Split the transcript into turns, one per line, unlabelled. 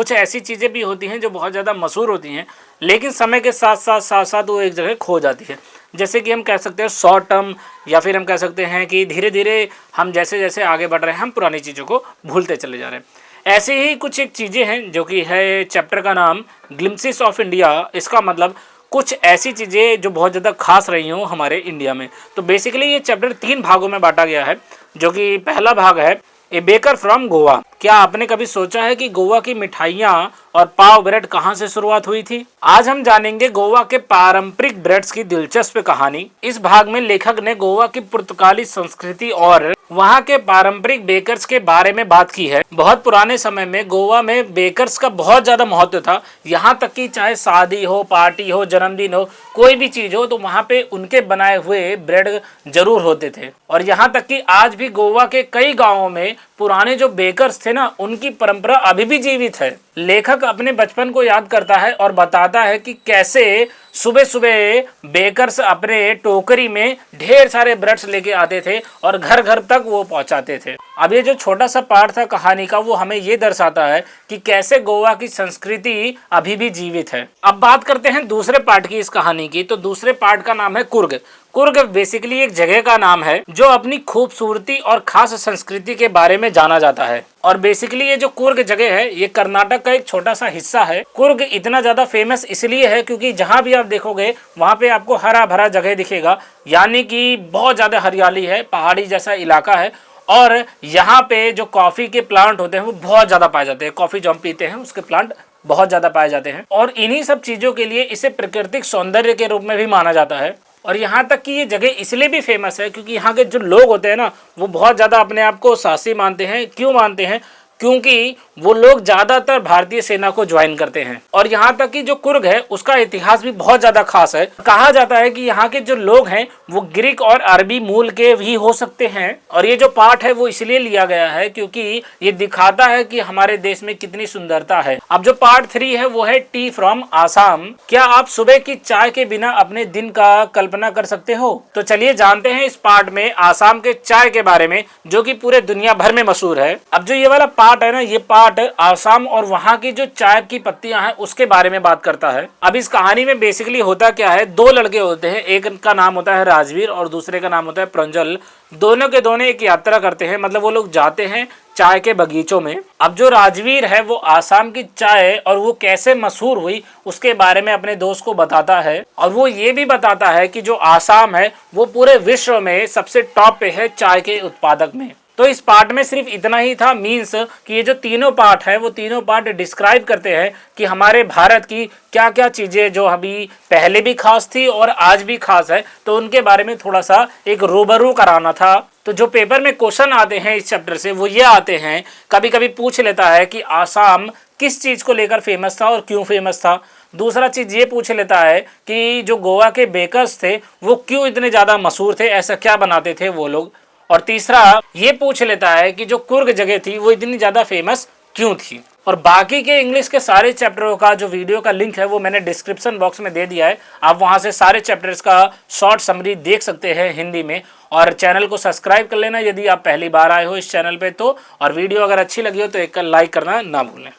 कुछ ऐसी चीज़ें भी होती हैं जो बहुत ज़्यादा मशहूर होती हैं, लेकिन समय के साथ साथ वो एक जगह खो जाती है। जैसे कि हम कह सकते हैं शॉर्ट टर्म, या फिर हम कह सकते हैं कि धीरे धीरे हम जैसे जैसे आगे बढ़ रहे हैं हम पुरानी चीज़ों को भूलते चले जा रहे हैं। ऐसे ही कुछ एक चीज़ें हैं जो कि है चैप्टर का नाम ग्लिम्पसेस ऑफ इंडिया। इसका मतलब कुछ ऐसी चीज़ें जो बहुत ज़्यादा खास रही हों हमारे इंडिया में। तो बेसिकली ये चैप्टर 3 भागों में बांटा गया है, जो कि पहला भाग है ए बेकर फ्रॉम गोवा। क्या आपने कभी सोचा है कि गोवा की मिठाइयाँ और पाव ब्रेड कहाँ से शुरुआत हुई थी? आज हम जानेंगे गोवा के पारंपरिक ब्रेड्स की दिलचस्प कहानी। इस भाग में लेखक ने गोवा की पुर्तगाली संस्कृति और वहाँ के पारंपरिक बेकर्स के बारे में बात की है। बहुत पुराने समय में गोवा में बेकर्स का बहुत ज्यादा महत्व था। यहाँ तक कि चाहे शादी हो, पार्टी हो, जन्मदिन हो, कोई भी चीज हो तो वहाँ पे उनके बनाए हुए ब्रेड जरूर होते थे। और यहाँ तक कि आज भी गोवा के कई गाँवों में पुराने जो बेकर्स थे ना, उनकी परंपरा अभी भी जीवित है। लेखक अपने बचपन को याद करता है और बताता है कि कैसे सुबह सुबह बेकर्स अपने टोकरी में ढेर सारे ब्रेड्स लेके आते थे और घर घर तक वो पहुंचाते थे। अब ये जो छोटा सा पार्ट था कहानी का, वो हमें ये दर्शाता है कि कैसे गोवा की संस्कृति अभी भी जीवित है। अब बात करते हैं दूसरे पार्ट की इस कहानी की। तो दूसरे पार्ट का नाम है कुर्ग। कुर्ग बेसिकली एक जगह का नाम है जो अपनी खूबसूरती और खास संस्कृति के बारे में जाना जाता है। और बेसिकली ये जो कुर्ग जगह है ये कर्नाटक का एक छोटा सा हिस्सा है। कुर्ग इतना ज्यादा फेमस इसलिए है क्योंकि जहाँ भी आप देखोगे वहाँ पे आपको हरा भरा जगह दिखेगा, यानी कि बहुत ज्यादा हरियाली है, पहाड़ी जैसा इलाका है। और यहाँ पे जो कॉफी के प्लांट होते हैं वो बहुत ज्यादा पाए जाते हैं। कॉफी जो हम पीते हैं उसके प्लांट बहुत ज्यादा पाए जाते हैं और इन्हीं सब चीजों के लिए इसे प्राकृतिक सौंदर्य के रूप में भी माना जाता है। और यहाँ तक कि ये जगह इसलिए भी फेमस है क्योंकि यहाँ के जो लोग होते हैं ना, वो बहुत ज़्यादा अपने आप को साहसी मानते हैं। क्यों मानते हैं? क्योंकि वो लोग ज़्यादातर भारतीय सेना को ज्वाइन करते हैं। और यहाँ तक कि जो कुर्ग है उसका इतिहास भी बहुत ज़्यादा खास है। कहा जाता है कि यहाँ के जो लोग हैं वो ग्रीक और अरबी मूल के भी हो सकते हैं। और ये जो पार्ट है वो इसलिए लिया गया है क्योंकि ये दिखाता है कि हमारे देश में कितनी सुंदरता है। अब जो पार्ट 3 है वो है टी फ्रॉम आसाम। क्या आप सुबह की चाय के बिना अपने दिन का कल्पना कर सकते हो? तो चलिए जानते हैं इस पार्ट में आसाम के चाय के बारे में, जो कि पूरे दुनिया भर में मशहूर है। अब जो ये वाला पार्ट है ना, ये पार्ट आसाम और वहाँ की जो चाय की पत्तियां हैं उसके बारे में बात करता है। अब इस कहानी में बेसिकली होता क्या है, दो लड़के होते हैं, एक का नाम होता है राजवीर और दूसरे का नाम होता है प्रंजल। दोनों के दोनों एक यात्रा करते हैं, मतलब वो लोग जाते हैं चाय के बगीचों में। अब जो राजवीर है वो आसाम की चाय और वो कैसे मशहूर हुई उसके बारे में अपने दोस्त को बताता है। और वो ये भी बताता है कि जो आसाम है वो पूरे विश्व में सबसे टॉप पे है चाय के उत्पादक में। तो इस पार्ट में सिर्फ इतना ही था, मीन्स कि ये जो तीनों पार्ट है वो तीनों पार्ट डिस्क्राइब करते हैं कि हमारे भारत की क्या क्या चीज़ें जो अभी पहले भी खास थी और आज भी खास है, तो उनके बारे में थोड़ा सा एक रूबरू कराना था। तो जो पेपर में क्वेश्चन आते हैं इस चैप्टर से वो ये आते हैं, कभी कभी पूछ लेता है कि आसाम किस चीज़ को लेकर फेमस था और क्यों फेमस था। दूसरा चीज़ ये पूछ लेता है कि जो गोवा के बेकर्स थे वो क्यों इतने ज़्यादा मशहूर थे, ऐसा क्या बनाते थे वो लोग। और तीसरा ये पूछ लेता है कि जो कुर्ग जगह थी वो इतनी ज़्यादा फेमस क्यों थी। और बाकी के इंग्लिश के सारे चैप्टरों का जो वीडियो का लिंक है वो मैंने डिस्क्रिप्शन बॉक्स में दे दिया है। आप वहां से सारे चैप्टर्स का शॉर्ट समरी देख सकते हैं हिंदी में। और चैनल को सब्सक्राइब कर लेना यदि आप पहली बार आए हो इस चैनल पे तो। और वीडियो अगर अच्छी लगी हो तो एक लाइक करना ना भूलें।